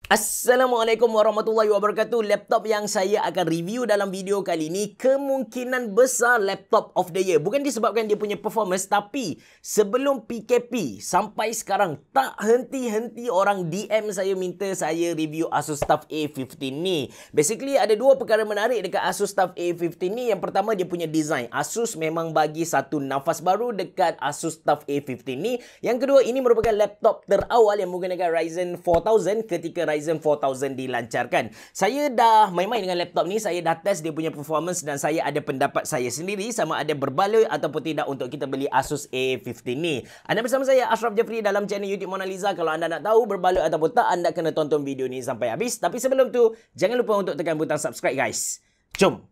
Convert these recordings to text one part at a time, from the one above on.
Assalamualaikum warahmatullahi wabarakatuh. Laptop yang saya akan review dalam video kali ini kemungkinan besar laptop of the year. Bukan disebabkan dia punya performance, tapi sebelum PKP sampai sekarang tak henti-henti orang DM saya minta saya review Asus TUF A15 ni. Basically ada dua perkara menarik dekat Asus TUF A15 ni. Yang pertama, dia punya design. Asus memang bagi satu nafas baru dekat Asus TUF A15 ni. Yang kedua, ini merupakan laptop terawal yang menggunakan Ryzen 4000 ketika Ryzen 4000 dilancarkan. Saya dah main-main dengan laptop ni, saya dah test dia punya performance dan saya ada pendapat saya sendiri sama ada berbaloi ataupun tidak untuk kita beli Asus A15 ni. Anda bersama saya Ashraf Jeffrey dalam channel YouTube Mona Lisa. Kalau anda nak tahu berbaloi ataupun tak, anda kena tonton video ni sampai habis. Tapi sebelum tu, jangan lupa untuk tekan butang subscribe guys. Jom!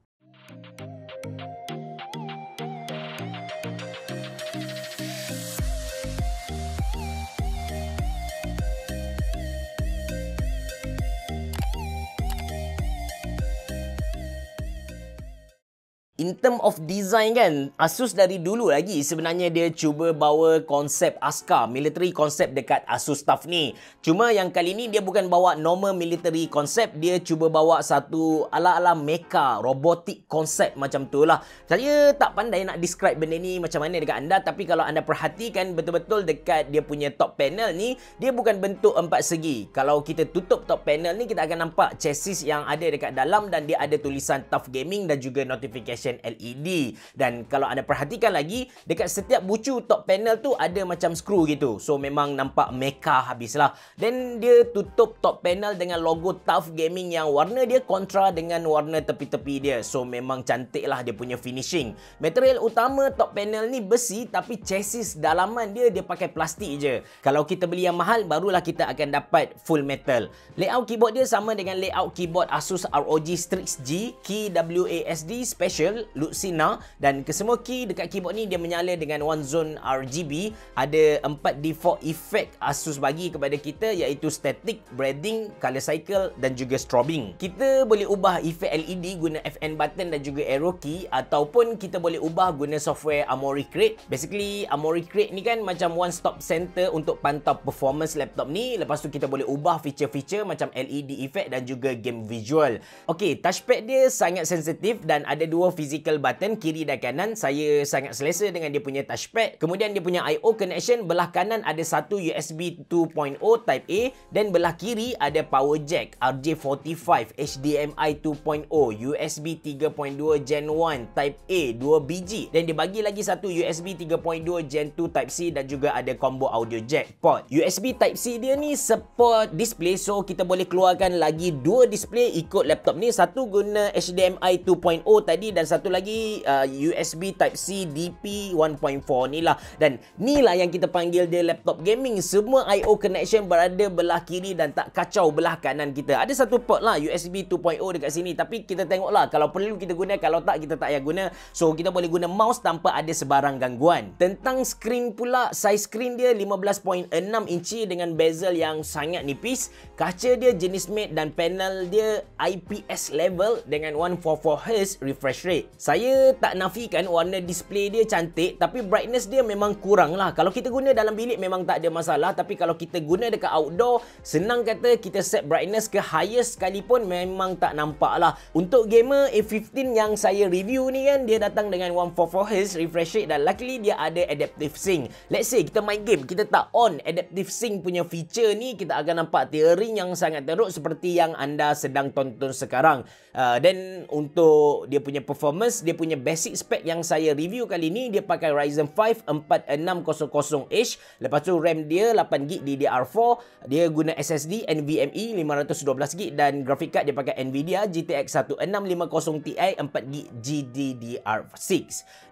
In term of design kan, Asus dari dulu lagi sebenarnya dia cuba bawa konsep askar, military konsep dekat Asus TUF ni. Cuma yang kali ni dia bukan bawa normal military konsep, dia cuba bawa satu ala-ala mecha, robotik konsep macam tu lah. Saya tak pandai nak describe benda ni macam mana dekat anda, tapi kalau anda perhatikan betul-betul dekat dia punya top panel ni, dia bukan bentuk empat segi. Kalau kita tutup top panel ni, kita akan nampak chassis yang ada dekat dalam dan dia ada tulisan TUF Gaming dan juga notification LED. Dan kalau anda perhatikan lagi, dekat setiap bucu top panel tu ada macam skru gitu. So memang nampak mecha habislah. Dan dia tutup top panel dengan logo TUF Gaming yang warna dia kontra dengan warna tepi-tepi dia. So memang cantik lah dia punya finishing. Material utama top panel ni besi, tapi chassis dalaman dia pakai plastik je. Kalau kita beli yang mahal, barulah kita akan dapat full metal. Layout keyboard dia sama dengan layout keyboard Asus ROG Strix G, key WASD special Lucina, dan kesemua key dekat keyboard ni dia menyala dengan one zone RGB. Ada 4 default effect Asus bagi kepada kita, iaitu static, breathing, color cycle dan juga strobing. Kita boleh ubah efek LED guna FN button dan juga arrow key, ataupun kita boleh ubah guna software Armoury Crate. Basically Armoury Crate ni kan macam one stop center untuk pantau performance laptop ni. Lepas tu kita boleh ubah feature-feature macam LED effect dan juga game visual. Okey, touchpad dia sangat sensitif dan ada dua physical button kiri dan kanan. Saya sangat selesa dengan dia punya touchpad. Kemudian dia punya I/O connection, belah kanan ada satu USB 2.0 Type A dan belah kiri ada power jack RJ45 HDMI 2.0 USB 3.2 Gen 1 Type A 2 biji, dan dia bagi lagi satu USB 3.2 Gen 2 Type C dan juga ada combo audio jack port. USB Type C dia ni support display, so kita boleh keluarkan lagi dua display ikut laptop ni. Satu guna HDMI 2.0 tadi dan satu lagi USB Type C DP 1.4 ni lah. Dan ni lah yang kita panggil dia laptop gaming. Semua I/O connection berada belah kiri dan tak kacau belah kanan kita. Ada satu port lah USB 2.0 dekat sini, tapi kita tengok lah, kalau perlu kita guna, kalau tak kita tak payah guna. So kita boleh guna mouse tanpa ada sebarang gangguan. Tentang screen pula, size screen dia 15.6 inci dengan bezel yang sangat nipis. Kaca dia jenis matte dan panel dia IPS level dengan 144Hz refresh rate. Saya tak nafikan warna display dia cantik, tapi brightness dia memang kurang lah. Kalau kita guna dalam bilik memang tak ada masalah, tapi kalau kita guna dekat outdoor, senang kata kita set brightness ke highest sekalipun memang tak nampak lah. Untuk gamer A15 yang saya review ni kan, dia datang dengan 144Hz refresh rate dan luckily dia ada adaptive sync. Let's say kita main game, kita tak on adaptive sync punya feature ni, kita akan nampak tearing yang sangat teruk seperti yang anda sedang tonton sekarang. Dan untuk dia punya performance, dia punya basic spec yang saya review kali ni, dia pakai Ryzen 5 4600H. Lepas tu RAM dia 8GB DDR4, dia guna SSD NVMe 512GB dan graphic card dia pakai Nvidia GTX 1650 Ti 4GB GDDR6.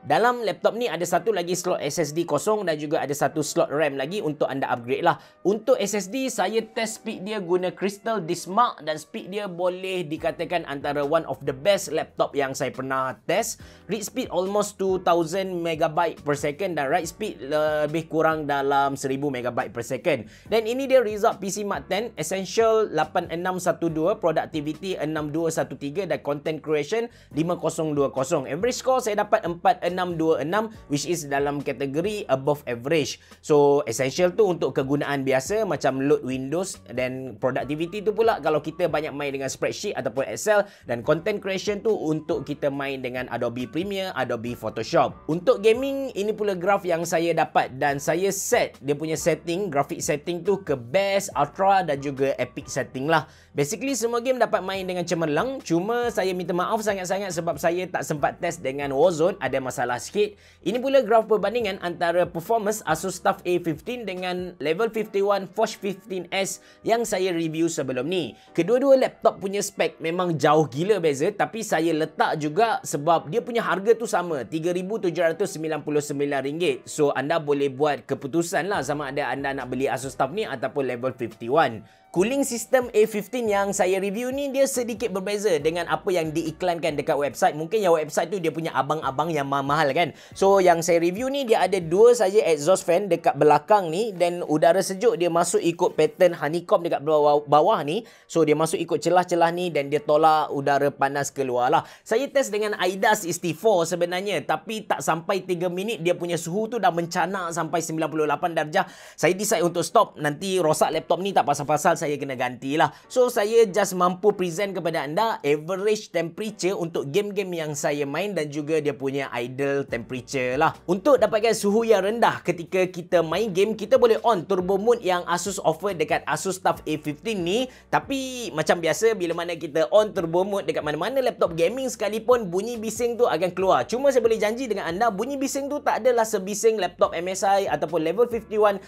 Dalam laptop ni ada satu lagi slot SSD kosong dan juga ada satu slot RAM lagi untuk anda upgrade lah. Untuk SSD, saya test speed dia guna Crystal Dismark dan speed dia boleh dikatakan antara one of the best laptop yang saya pernah Smart Test. Read speed almost 2000 megabyte per second dan write speed lebih kurang dalam 1000 megabyte per second. Dan ini dia result PC Mark 10. Essential 8612, Productivity 6213 dan Content Creation 5020. Average score saya dapat 4626, which is dalam kategori above average. So essential tu untuk kegunaan biasa macam load Windows, dan productivity tu pula kalau kita banyak main dengan spreadsheet ataupun Excel, dan content creation tu untuk kita main dengan Adobe Premiere, Adobe Photoshop. Untuk gaming, ini pula graph yang saya dapat dan saya set dia punya setting, graphic setting tu ke best, ultra dan juga epic setting lah. Basically semua game dapat main dengan cemerlang, cuma saya minta maaf sangat-sangat sebab saya tak sempat test dengan Warzone, ada masalah sikit. Ini pula graf perbandingan antara performance Asus TUF A15 dengan Level 51 Forge 15S yang saya review sebelum ni. Kedua-dua laptop punya spek memang jauh gila beza, tapi saya letak juga sebab dia punya harga tu sama, RM3,799. So anda boleh buat keputusan lah sama ada anda nak beli Asus TUF ni ataupun Level 51. Cooling system A15 yang saya review ni dia sedikit berbeza dengan apa yang diiklankan dekat website. Mungkin yang website tu dia punya abang-abang yang mahal kan. So yang saya review ni dia ada dua saja exhaust fan dekat belakang ni, dan udara sejuk dia masuk ikut pattern honeycomb dekat bawah ni. So dia masuk ikut celah-celah ni dan dia tolak udara panas keluar lah. Saya test dengan AIDA 64 sebenarnya, tapi tak sampai 3 minit dia punya suhu tu dah mencanak sampai 98 darjah. Saya decide untuk stop, nanti rosak laptop ni tak pasal-pasal, saya kena gantilah. So saya just mampu present kepada anda average temperature untuk game-game yang saya main dan juga dia punya idle temperature lah. Untuk dapatkan suhu yang rendah ketika kita main game, kita boleh on turbo mode yang Asus offer dekat Asus TUF A15 ni. Tapi macam biasa bila mana kita on turbo mode dekat mana-mana laptop gaming sekalipun, bunyi bising tu akan keluar. Cuma saya boleh janji dengan anda, bunyi bising tu tak adalah sebising laptop MSI ataupun Level 51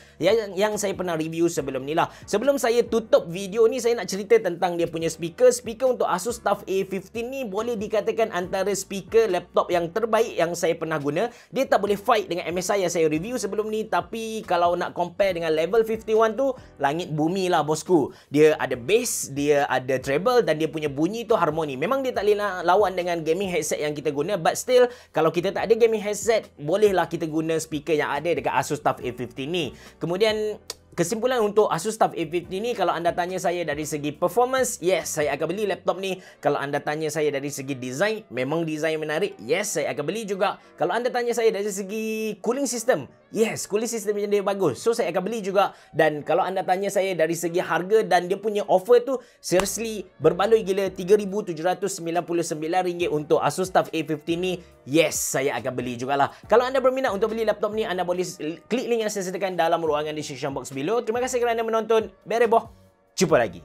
yang saya pernah review sebelum ni lah. Sebelum saya tutup video ni, saya nak cerita tentang dia punya speaker. Speaker untuk Asus TUF A15 ni boleh dikatakan antara speaker laptop yang terbaik yang saya pernah guna. Dia tak boleh fight dengan MSI yang saya review sebelum ni, tapi kalau nak compare dengan Level 51 tu, langit bumi lah bosku. Dia ada bass, dia ada treble dan dia punya bunyi tu harmoni. Memang dia tak boleh lawan dengan gaming headset yang kita guna, but still kalau kita tak ada gaming headset, bolehlah kita guna speaker yang ada dekat Asus TUF A15 ni. Kemudian kesimpulan untuk Asus TUF A15 ni, kalau anda tanya saya dari segi performance, yes, saya akan beli laptop ni. Kalau anda tanya saya dari segi design, memang design menarik, yes, saya akan beli juga. Kalau anda tanya saya dari segi cooling system, yes, cooling system dia bagus, so saya akan beli juga. Dan kalau anda tanya saya dari segi harga dan dia punya offer tu, seriously berbaloi gila, RM3,799 untuk Asus TUF A15 ni, yes, saya akan beli jugalah. Kalau anda berminat untuk beli laptop ni, anda boleh klik link yang saya sediakan dalam ruangan description box below. Terima kasih kerana menonton. Bereboh. Jumpa lagi.